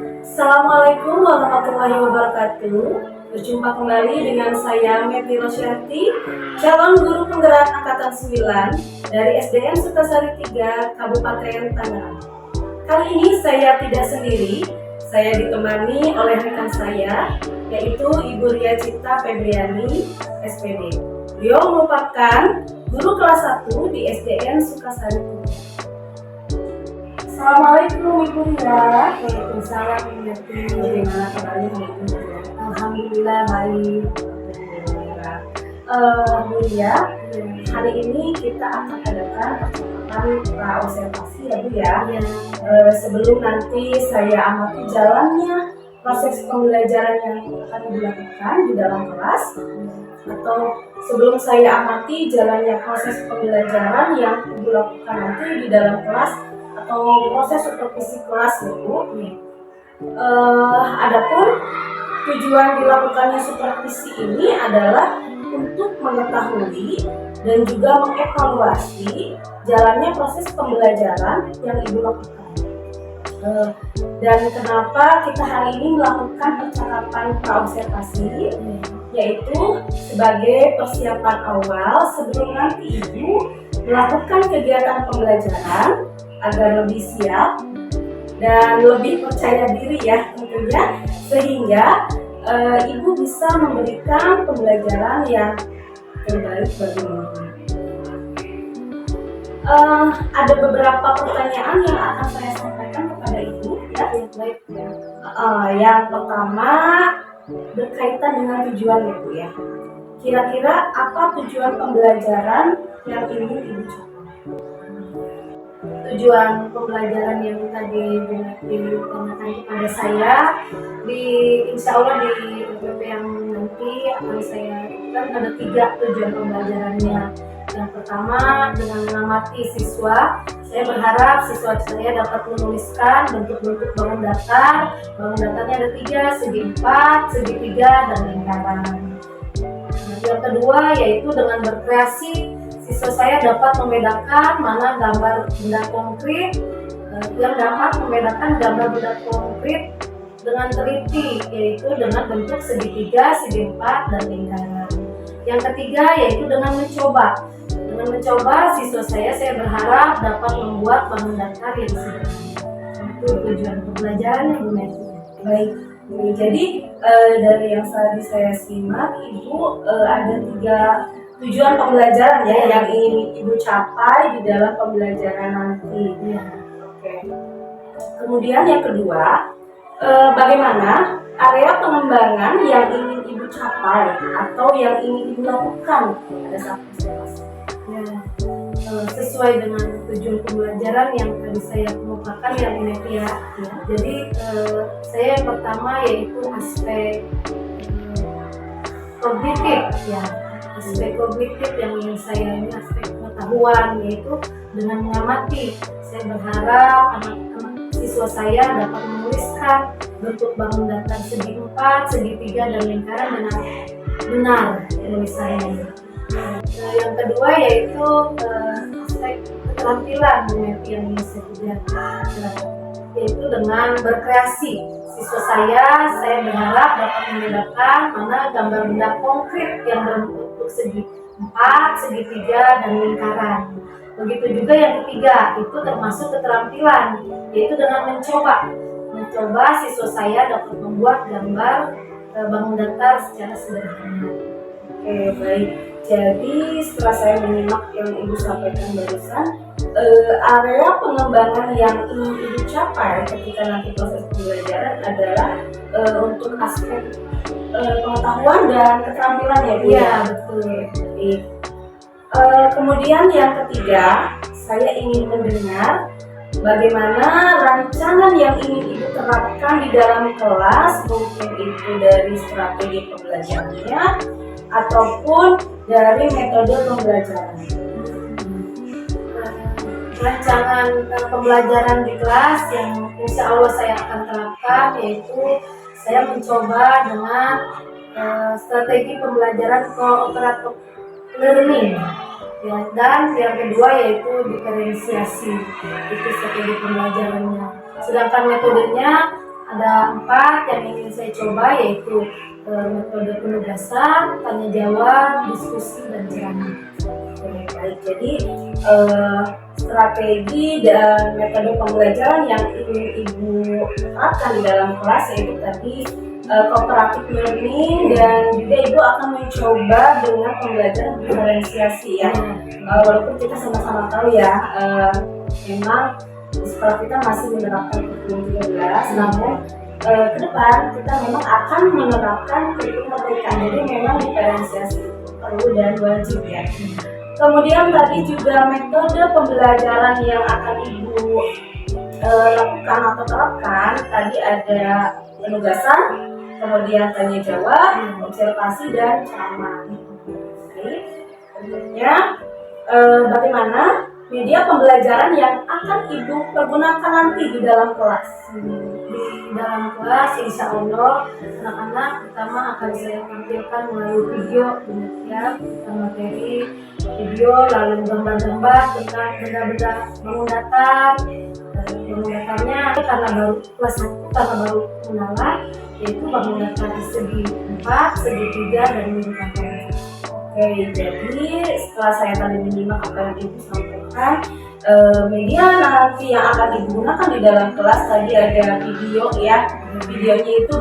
Assalamualaikum warahmatullahi wabarakatuh. Berjumpa kembali dengan saya Meti Rosyati, calon guru penggerak angkatan 9 dari SDN Sukasari 3, Kabupaten Tangerang. Kali ini saya tidak sendiri, saya ditemani oleh rekan saya, yaitu Ibu Ria Cita Febriani, SPD. Beliau merupakan guru kelas 1 di SDN Sukasari 3. Assalamualaikum Ibu Ria. Waalaikumsalam, Meti. Bagaimana kabarnya Ibu Ria? Alhamdulillah baik. Bu Ria, hari ini kita akan adakan percakapan pra-observasi ya Bu ya. Sebelum nanti saya amati jalannya proses pembelajaran yang akan dilakukan di dalam kelas, atau sebelum saya amati jalannya proses pembelajaran yang dilakukan nanti di dalam kelas atau proses supervisi kelas ya Bu. Adapun tujuan dilakukannya supervisi ini adalah untuk mengetahui dan juga mengevaluasi jalannya proses pembelajaran yang Ibu lakukan. Dan kenapa kita hari ini melakukan percakapan pra-observasi, yaitu sebagai persiapan awal sebelum nanti Ibu melakukan kegiatan pembelajaran agar lebih siap dan lebih percaya diri ya tentunya, sehingga Ibu bisa memberikan pembelajaran yang terbaik bagi murid. Ada beberapa pertanyaan yang akan saya sampaikan kepada Ibu ya. Yang pertama berkaitan dengan tujuan Ibu ya. Kira-kira apa tujuan pembelajaran yang ingin Ibu capai? Tujuan pembelajaran yang tadi ditanyakan kepada saya, insya Allah di UPP yang nanti akan saya lakukan ada 3 tujuan pembelajarannya. Yang pertama, dengan mengamati siswa, saya berharap siswa saya dapat menuliskan bentuk-bentuk bangun datar. Bangun datarnya ada 3, segi 4, segi 3, dan lingkaran. Yang kedua yaitu dengan berkreasi, siswa saya dapat membedakan mana gambar benda konkret yang dapat membedakan gambar benda konkret dengan teliti, yaitu dengan bentuk segitiga, segi 4, dan lingkaran. Yang ketiga yaitu dengan mencoba. Dengan mencoba, siswa saya berharap dapat membuat bangun datar yang sederhana. Itu tujuan pembelajaran Bu Meti. Baik, jadi dari yang tadi saya simak, Ibu ada 3 tujuan pembelajaran ya yang ingin Ibu capai di dalam pembelajaran nanti. Oke. Kemudian yang kedua, bagaimana area pengembangan yang ingin Ibu capai atau yang ingin Ibu lakukan pada saat observasi? Sesuai dengan tujuan pembelajaran yang tadi saya kemukakan ya Bu Meti ya. Jadi saya yang pertama yaitu aspek kognitif ya. Aspek kognitif yang ingin saya ini aspek pengetahuan, yaitu dengan mengamati. Saya berharap anak-anak siswa saya dapat menuliskan bentuk bangun datar segi 4, segi 3, dan lingkaran dengan benar tulisannya. Yang kedua yaitu aspek keterampilan yang ingin saya kerjakan, yaitu dengan berkreasi. Siswa saya berharap dapat membedakan mana gambar benda konkret yang berbentuk segi 4, segi 3, dan lingkaran. Begitu juga yang ketiga, itu termasuk keterampilan, yaitu dengan mencoba. Siswa saya dapat membuat gambar bangun datar secara sederhana. Oke, baik. Jadi setelah saya menyimak yang Ibu sampaikan barusan, area pengembangan yang ingin Ibu capai ketika nanti proses pembelajaran adalah untuk aspek pengetahuan dan keterampilan ya Bu? Iya, betul. Baik. Kemudian yang ketiga, saya ingin mendengar bagaimana rancangan yang ingin Ibu terapkan di dalam kelas, mungkin itu dari strategi pembelajarannya ataupun dari metode pembelajaran. Rancangan pembelajaran di kelas yang insya Allah saya akan terapkan yaitu saya mencoba dengan strategi pembelajaran cooperative learning ya, dan yang kedua yaitu diferensiasi, itu strategi pembelajarannya. Sedangkan metodenya ada 4 yang ingin saya coba, yaitu metode penugasan, tanya jawab, diskusi, dan ceramah. Baik, jadi strategi dan metode pembelajaran yang ingin Ibu terapkan di dalam kelas yaitu tadi cooperative learning, dan juga Ibu akan mencoba dengan pembelajaran diferensiasi ya. Walaupun kita sama-sama tahu ya, memang sekolah kita masih menerapkan kurikulum 13, namun ke depan kita memang akan menerapkan kurikulum merdeka. Jadi memang diferensiasi itu perlu dan wajib ya. Kemudian tadi juga metode pembelajaran yang akan Ibu lakukan atau terapkan, tadi ada penugasan, kemudian tanya jawab, observasi, dan ceramah. Berikutnya, bagaimana media pembelajaran yang akan Ibu pergunakan nanti di dalam kelas? Di dalam kelas, insya Allah anak-anak pertama akan saya tampilkan melalui video, demikian materi video, lalu gambar-gambar tentang benda-benda bangun datar. Bangun datarnya karena baru kelas 1, karena baru mengenal, yaitu bangun datar segi 4, segi 3, dan lingkaran. Oke, jadi setelah saya tadi menyimak apa yang Ibu sampaikan, media nanti yang akan digunakan di dalam kelas tadi ada video ya. Videonya itu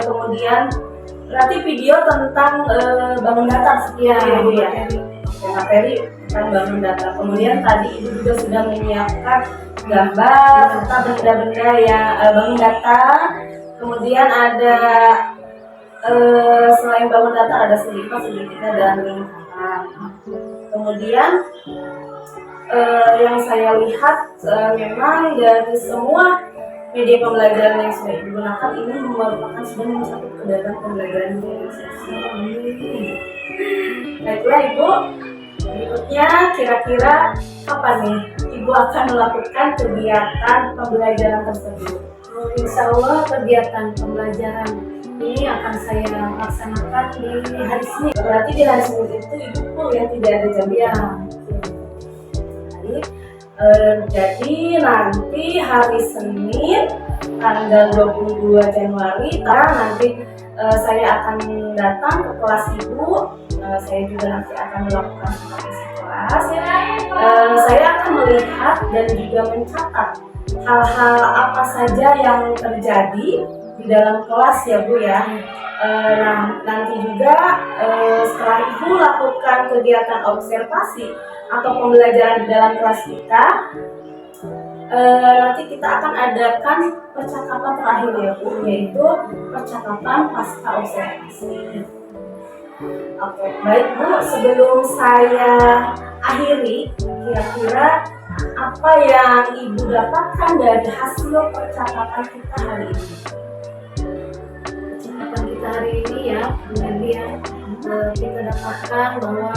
kemudian berarti video tentang bangun datar seperti itu ya. Materi tentang bangun datar. Kemudian tadi Ibu juga sudah menyiapkan gambar tentang benda-benda yang bangun datar. Kemudian ada selain bangun datar ada segitiga dan lingkaran. Kemudian yang saya lihat memang dari semua media pembelajaran yang sudah digunakan ini merupakan sebenarnya satu kegiatan pembelajaran diferensiasi. Baiklah Ibu, berikutnya kira-kira kapan nih Ibu akan melakukan kegiatan pembelajaran tersebut? Insya Allah kegiatan pembelajaran ini akan saya laksanakan di hari Senin. Berarti di hari Senin itu Ibu full ya, tidak ada jam ya. Jadi nanti hari Senin tanggal 22 Januari nanti saya akan datang ke kelas Ibu. Saya juga nanti akan melakukan supervisi kelas. Saya akan melihat dan juga mencatat hal-hal apa saja yang terjadi di dalam kelas ya Bu ya. Nah nanti juga setelah Ibu lakukan kegiatan observasi atau pembelajaran di dalam kelas kita, nanti kita akan adakan percakapan terakhir ya Bu, yaitu percakapan pasca observasi. Oke, baik Bu, sebelum saya akhiri, kira-kira apa yang Ibu dapatkan dari hasil percakapan kita hari ini? Percakapan kita hari ini ya, kemudian kita dapatkan bahwa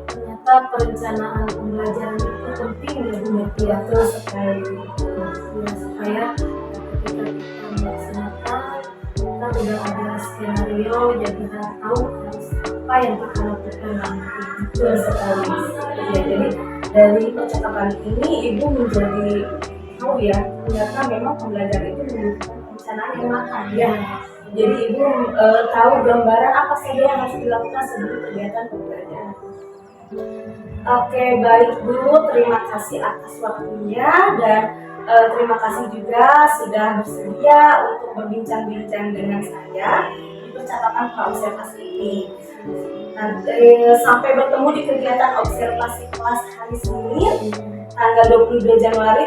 ternyata perencanaan pembelajaran itu penting ya Bu Metia, terus sekali supaya ketika kita melaksanakan kita sudah ada skenario, jadi kita tahu apa yang kita lakukan nanti. Betul sekali. Ya, jadi dari percakapan ini Ibu menjadi tahu ya, ternyata memang pembelajaran itu membutuhkan perencanaan yang matang ya. Jadi Ibu tahu gambaran apa saja yang harus dilakukan sebelum kegiatan pembelajaran. Oke, baik Bu, terima kasih atas waktunya dan terima kasih juga sudah bersedia untuk berbincang-bincang dengan saya di percakapan praobservasi ini. Nanti sampai bertemu di kegiatan observasi kelas hari Senin tanggal 22 Januari.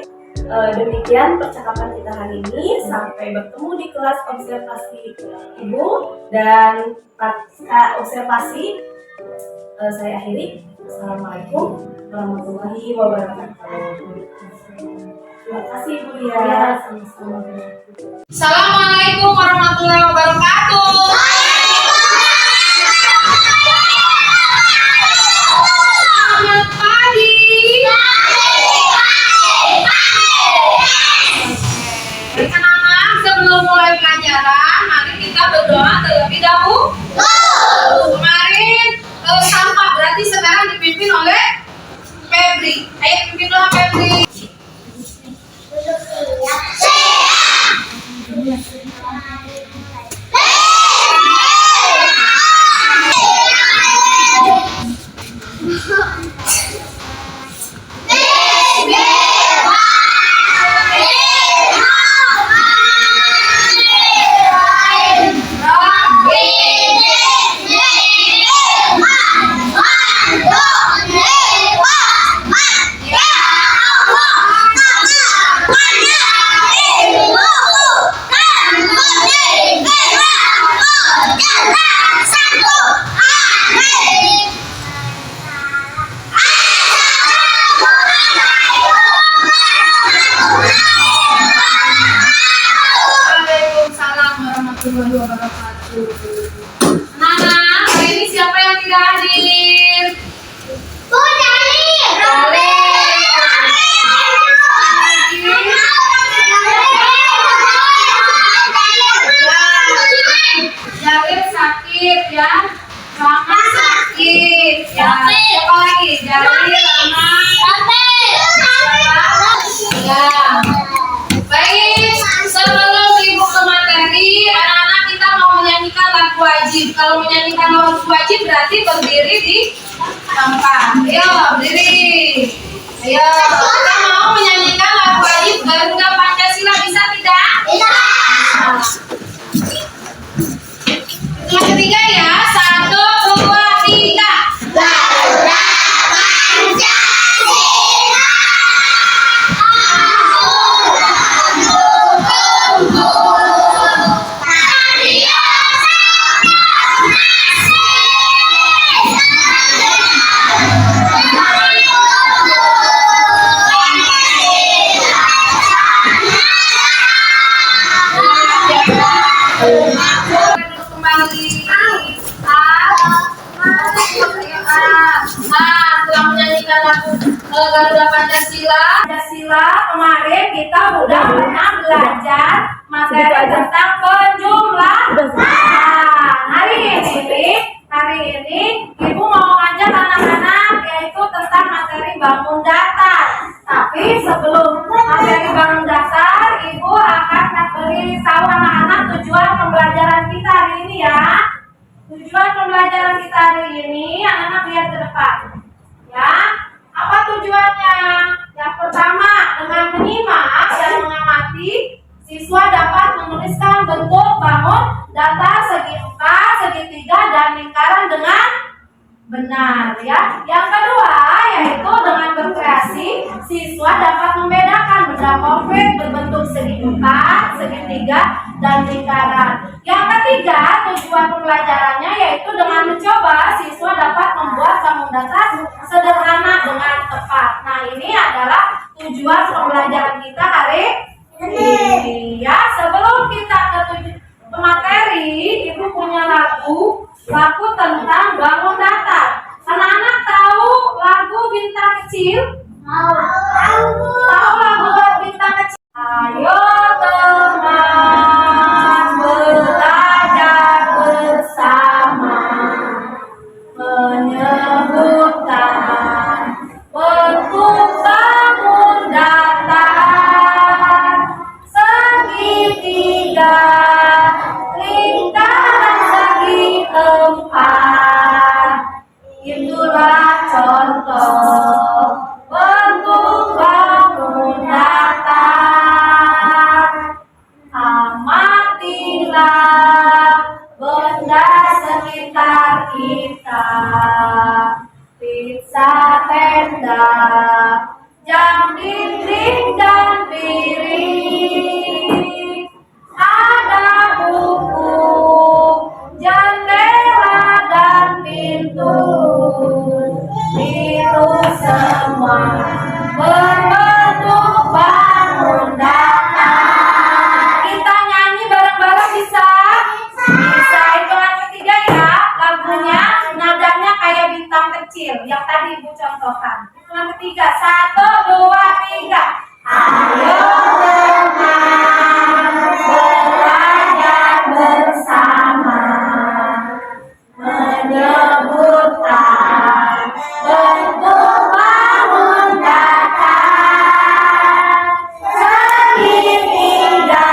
Demikian percakapan kita hari ini. Sampai bertemu di kelas observasi Ibu, dan pasca observasi saya akhiri. Assalamualaikum warahmatullahi wabarakatuh. Terima kasih Bu ya. Assalamualaikum warahmatullahi wabarakatuh. Selamat pagi. Anak-anak, sebelum mulai pelajaran, mari kita berdoa terlebih dahulu. Kemarin sampah, berarti sekarang dipimpin oleh Febri. Ayo pimpinlah Febri. Waalaikumsalam warahmatullahi wabarakatuh. Anak-anak, hari ini siapa yang tidak hadir? Jalil sakit ya, Rama sakit ya. Siapa lagi? Jalil, Rama, ya. Baik, sebelum ibu ke materi, anak-anak kita mau menyanyikan lagu wajib. Kalau menyanyikan lagu wajib berarti berdiri di tempat. Ayo, berdiri. Ayo, kita mau menyanyikan lagu wajib Garuda Pancasila, bisa tidak? Bisa. Yang ketiga ya, 1, 2, 3. Garuda Pancasila. Setelah menyanyikan lagu Garuda Pancasila, kemarin kita udah pernah belajar materi tentang penjumlahan. Hari ini Ibu mau ngajak anak-anak yaitu tentang materi bangun datar. Tapi sebelum materi bangun dasar, Ibu akan beritahu anak-anak tujuan pembelajaran kita hari ini ya. Tujuan pembelajaran kita hari ini, anak-anak lihat ke depan. Ya, apa tujuannya? Yang pertama, dengan menyimak dan mengamati, siswa dapat menuliskan bentuk bangun datar segi 4, segitiga, dan lingkaran dengan benar ya. Yang kedua yaitu dengan berkreasi, siswa dapat membedakan benda konkret berbentuk segi 4, segitiga, dan lingkaran. Yang ketiga, tujuan pembelajarannya yaitu dengan mencoba siswa dapat membuat bangun datar sederhana dengan tepat. Nah, ini adalah tujuan pembelajaran kita hari ini. Ya, sebelum kita ke materi, Ibu punya lagu tentang bangun datar. Anak-anak tahu lagu Bintang Kecil? Tahu lagu Bintang Kecil? Ayo teman, belajar bersama, menyebutkan bentuk bangun datar, segitiga, lingkaran segi 4. Itulah contoh bentuk bangun datar. Amatilah benda sekitar kita, pizza, tenda, jam dinding dan piring, ada buku, jendela dan pintu. Itu semua berbentuk bangun datar. Kita nyanyi bareng-bareng bisa? Bisa. Hitungan ketiga ya. Lagunya nadanya kayak bintang kecil yang tadi Ibu contohkan. Hitungan ketiga, 1, 2, 3. Ayo teman, belajar bersama, menyebutkan bentuk bangun datar, segitiga,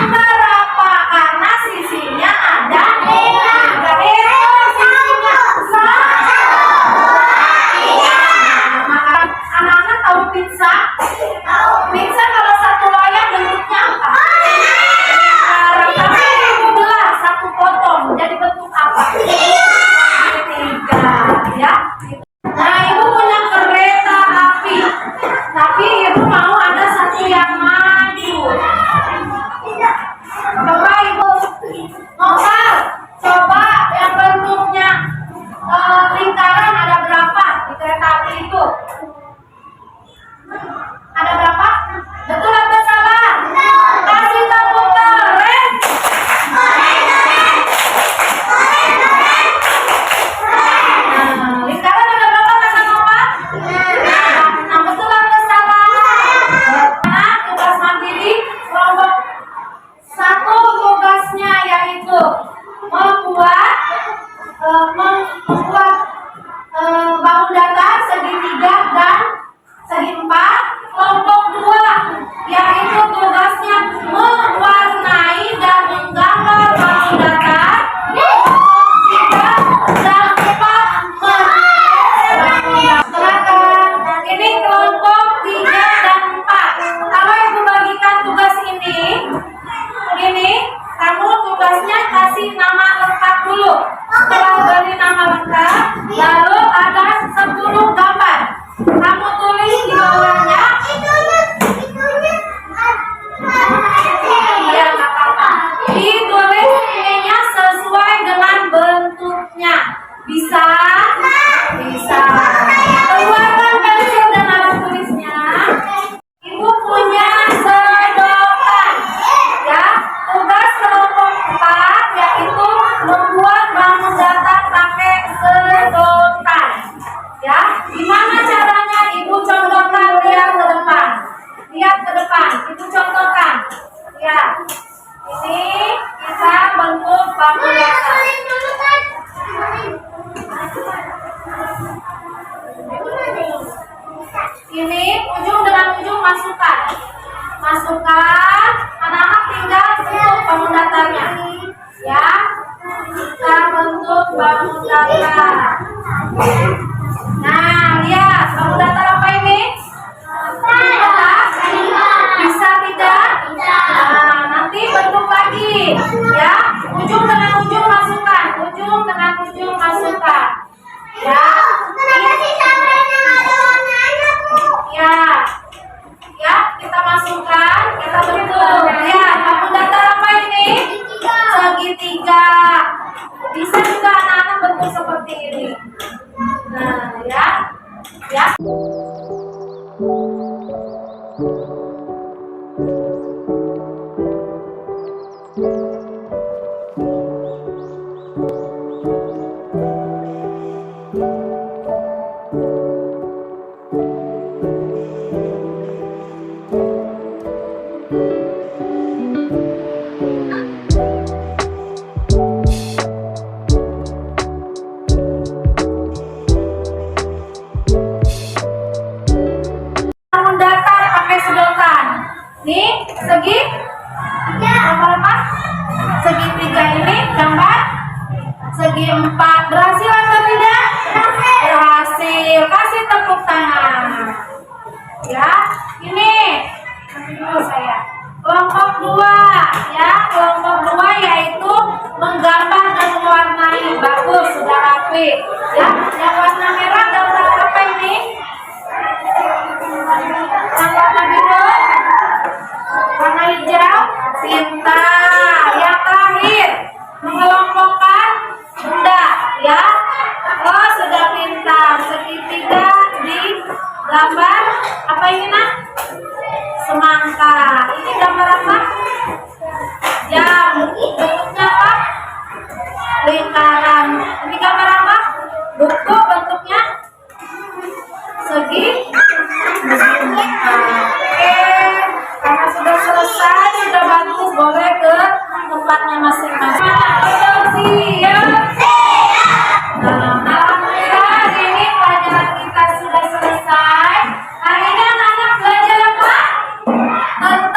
Berapa? Karena sisinya ada tiga. Itu sisinya maka anak-anak tahu pizza? Pizza kalau satu loyang bentuknya apa? Tapi ibu belah satu potong jadi bentuk apa? Tiga, ya. Nah, ibu punya kereta api, tapi ibu mau ada satu yang maju. Coba ibu, Nopal, coba yang bentuknya lingkaran ada berapa di kereta api itu? Ada berapa? Betul atau salah? Kasih tepuk tangan. Lingkaran ada berapa kakak Nopal? Nah, betul atau salah? Nah, tugas mandiri kelompok satu tugasnya yaitu membuat bangun datar segitiga dan segi empat. Kelompok dua yaitu tugasnya mewarnai dan menggambar bangun datar. Kelompok tiga dan empat silakan. Ini kelompok tiga dan empat. Kalau ibu bagikan tugas ini kamu tugasnya kasih nama lengkap dulu. Setelah beri nama lengkap, lalu ada 10 gambar. Kamu tulis di bawahnya. Iya, nggak apa-apa. Ditulis ininya sesuai dengan bentuknya. Bisa? Bisa. Keluarkan pensil dan alat tulisnya. Ibu punya sedotan. Ya, tugas kelompok 4 yaitu membuat bangun datar pakai sedotan. Ya, gimana caranya? Ibu contohkan, lihat ke depan. Lihat ke depan, ibu contohkan. Ya, ini kita bentuk bangun datar. Ini ujung dengan ujung masukkan. Masukkan, anak-anak tinggal bentuk bangun datarnya. Ya, kita bentuk bangun datar. Nah, lihat bangun datar apa ini? Bisa tidak? Nah, nanti bentuk lagi. Ya, ujung dengan ujung masukkan. Ujung dengan ujung masukkan. Ya, ya, kita masukkan, kita bentuk. Ya, bangun datar apa ini? Segitiga. Bisa juga anak-anak bentuk seperti ini. Nah, ya. Bangun datar pakai sedotan. Nih, segi gambar apa? Segitiga ini gambar segi 4. Berhasil atau tidak? Berhasil. Kasih tepuk tangan. Ya, ini dulu saya. Kelompok 2, ya, kelompok 2 yaitu menggambar dan mewarnai. Bagus, sudah rapi. Ya, yang warna merah gambar apa ini? Yang warna biru, warna hijau, pintar. Yang terakhir, mengelompokkan benda, ya. Oh, sudah pintar. Segitiga di gambar apa ini, Nak? Semangka. Ini gambar apa? Jam. Bentuknya apa? Lingkaran. Ini gambar apa? Buku. Bentuknya segi. Oke, karena sudah selesai, sudah bagus, boleh ke tempatnya masing-masing. Siap. Alhamdulillah, hari ini pelajaran kita sudah selesai. Hari ini anak-anak belajar apa? Tentang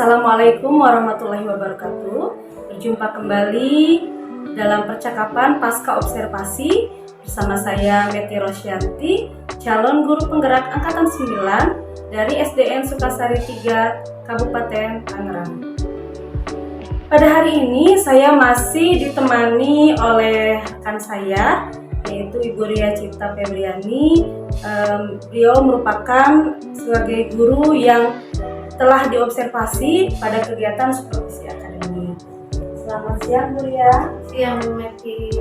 Assalamualaikum warahmatullahi wabarakatuh. Berjumpa kembali dalam percakapan pasca observasi bersama saya Meti Rosyanti, calon guru penggerak angkatan 9 dari SDN Sukasari 3 Kabupaten Tangerang. Pada hari ini saya masih ditemani oleh rekan saya, yaitu Ibu Ria Cipta Febriani. Beliau merupakan sebagai guru yang telah diobservasi pada kegiatan supervisi akademik. Selamat siang Bu Ria. Siang Bu Meti.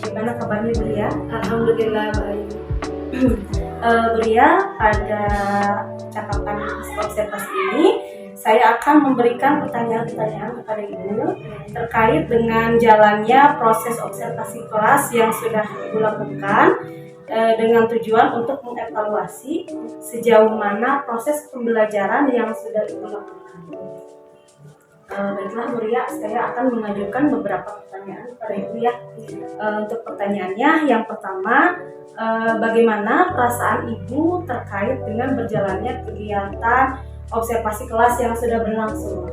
Bagaimana kabarnya Bu Ria? Alhamdulillah baik. Bu Ria, pada cakapan observasi ini saya akan memberikan pertanyaan-pertanyaan kepada Ibu terkait dengan jalannya proses observasi kelas yang sudah Ibu lakukan dengan tujuan untuk mengevaluasi sejauh mana proses pembelajaran yang sudah Ibu lakukan. Baiklah Bu Ria, saya akan mengajukan beberapa pertanyaan kepada Ibu ya. Untuk pertanyaannya, yang pertama, bagaimana perasaan Ibu terkait dengan berjalannya kegiatan observasi kelas yang sudah berlangsung?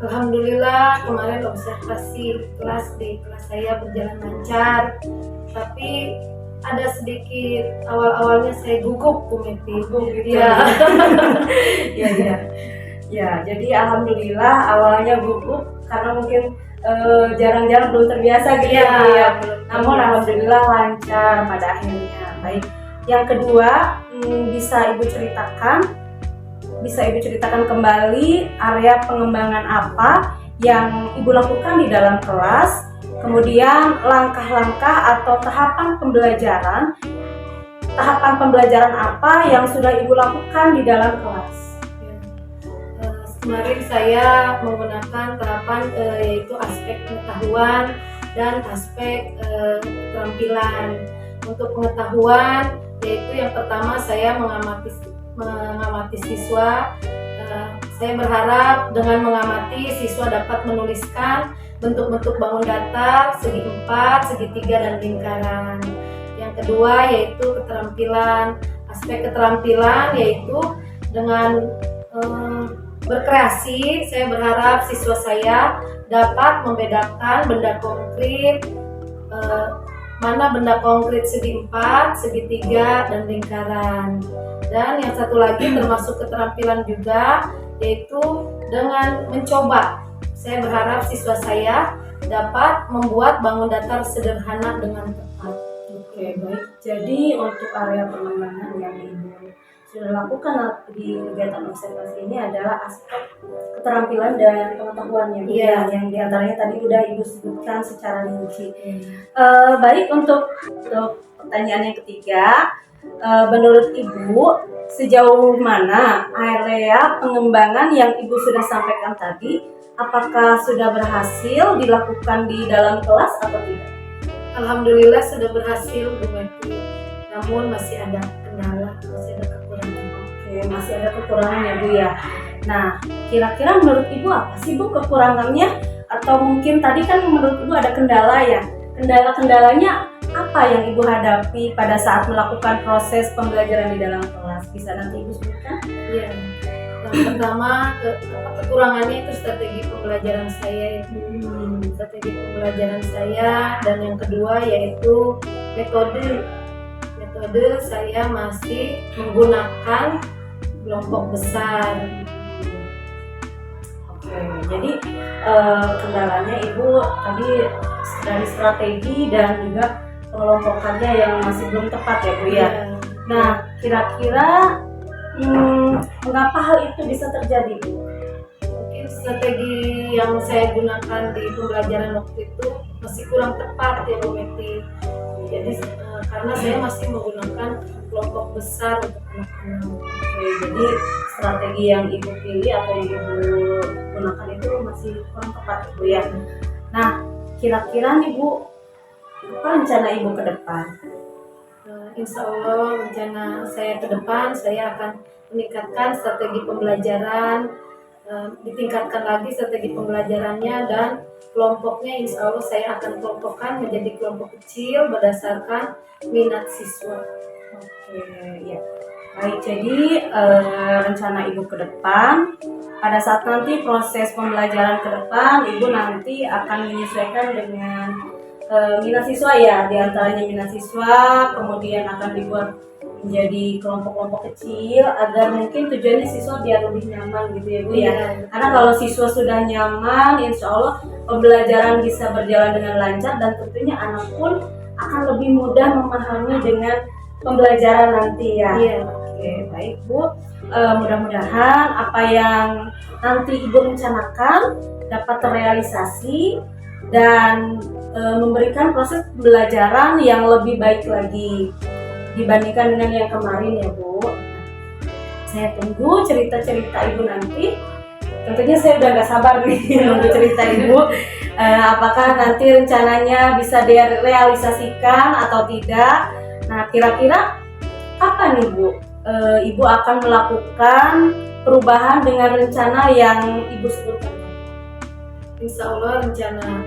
Alhamdulillah kemarin observasi kelas di kelas saya berjalan lancar, tapi ada sedikit awal-awalnya saya gugup Bu Meti. Ya, jadi alhamdulillah awalnya gugup karena mungkin jarang-jarang belum terbiasa gitu ya. Namun alhamdulillah lancar pada akhirnya. Baik. Yang kedua, bisa Ibu ceritakan kembali area pengembangan apa yang Ibu lakukan di dalam kelas, kemudian langkah-langkah atau tahapan pembelajaran apa yang sudah Ibu lakukan di dalam kelas. Kemarin saya menggunakan tahapan yaitu aspek pengetahuan dan aspek keterampilan. Untuk pengetahuan, yaitu yang pertama saya mengamati siswa. Saya berharap dengan mengamati siswa dapat menuliskan bentuk-bentuk bangun datar, segi 4, segi 3, dan lingkaran. Yang kedua yaitu keterampilan. Aspek keterampilan yaitu dengan berkreasi, saya berharap siswa saya dapat membedakan benda konkret, mana benda konkret segi 4, segi 3, dan lingkaran. Dan yang satu lagi termasuk keterampilan juga, yaitu dengan mencoba. Saya berharap siswa saya dapat membuat bangun datar sederhana dengan tepat. Oke, baik. Jadi untuk area pengembangan yang Ibu sudah lakukan di kegiatan observasi ini adalah aspek keterampilan dan pengetahuannya, yang diantaranya tadi sudah Ibu sebutkan secara rinci. Baik, untuk pertanyaan yang ketiga, menurut Ibu sejauh mana area pengembangan yang Ibu sudah sampaikan tadi, apakah sudah berhasil dilakukan di dalam kelas atau tidak? Alhamdulillah sudah berhasil Bu Meti, namun masih ada kendala, masih ada kekurangan. Oke, masih ada kekurangan ya Bu ya. Nah, kira-kira menurut Ibu apa sih Bu kekurangannya? Atau mungkin tadi kan menurut Ibu ada kendala ya? Kendala-kendalanya apa yang Ibu hadapi pada saat melakukan proses pembelajaran di dalam kelas? Bisa nanti Ibu sebutkan? Iya. Yang pertama kekurangannya itu strategi pembelajaran saya, dan yang kedua yaitu metode saya masih menggunakan kelompok besar. Oke, jadi kendalanya Ibu tadi dari strategi dan juga pengelompokannya yang masih belum tepat ya Bu ya. Nah, kira-kira mengapa hal itu bisa terjadi Bu? Mungkin strategi yang saya gunakan di pembelajaran waktu itu masih kurang tepat ya Bu Meti. Jadi karena saya masih menggunakan kelompok besar untuk anak-anak. Oke, jadi strategi yang Ibu pilih atau yang Ibu gunakan itu masih kurang tepat Bu ya. Nah, kira-kira nih Bu, apa rencana Ibu ke depan? Insya Allah rencana saya ke depan saya akan meningkatkan strategi pembelajaran, ditingkatkan lagi strategi pembelajarannya, dan kelompoknya insya Allah saya akan kelompokkan menjadi kelompok kecil berdasarkan minat siswa. Oke, ya. Baik, jadi rencana Ibu ke depan, pada saat nanti proses pembelajaran ke depan, Ibu nanti akan menyesuaikan dengan minat siswa ya, diantaranya minat siswa, kemudian akan dibuat menjadi kelompok-kelompok kecil agar mungkin tujuannya siswa biar lebih nyaman gitu ya Bu ya. Karena kalau siswa sudah nyaman, insya Allah pembelajaran bisa berjalan dengan lancar dan tentunya anak pun akan lebih mudah memahami dengan pembelajaran nanti ya. Iya. Oke, baik Bu. Mudah-mudahan apa yang nanti Ibu rencanakan dapat terrealisasi dan memberikan proses pembelajaran yang lebih baik lagi dibandingkan dengan yang kemarin ya Bu. Saya tunggu cerita-cerita Ibu nanti. Tentunya saya udah gak sabar nih nunggu cerita Ibu. Apakah nanti rencananya bisa direalisasikan atau tidak? Nah, kira-kira kapan nih Bu? Ibu akan melakukan perubahan dengan rencana yang Ibu sebutkan? Insya Allah rencana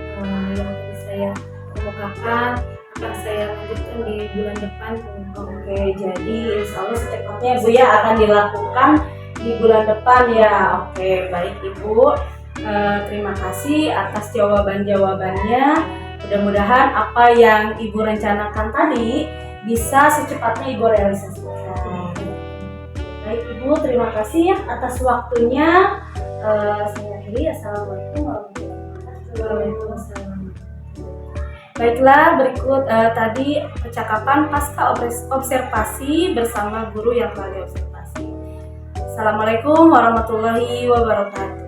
yang tadi saya kemukakan akan saya lanjutkan di bulan depan. Oke, jadi insya Allah secepatnya Bu ya akan dilakukan di bulan depan ya. Oke, baik Ibu. Terima kasih atas jawaban-jawabannya. Mudah-mudahan apa yang Ibu rencanakan tadi bisa secepatnya Ibu realisasikan. Baik Ibu, terima kasih ya atas waktunya. Saya akhiri. Assalamualaikum warahmatullahi wabarakatuh. Baiklah, berikut tadi percakapan pasca observasi bersama guru yang telah diobservasi. Assalamualaikum warahmatullahi wabarakatuh.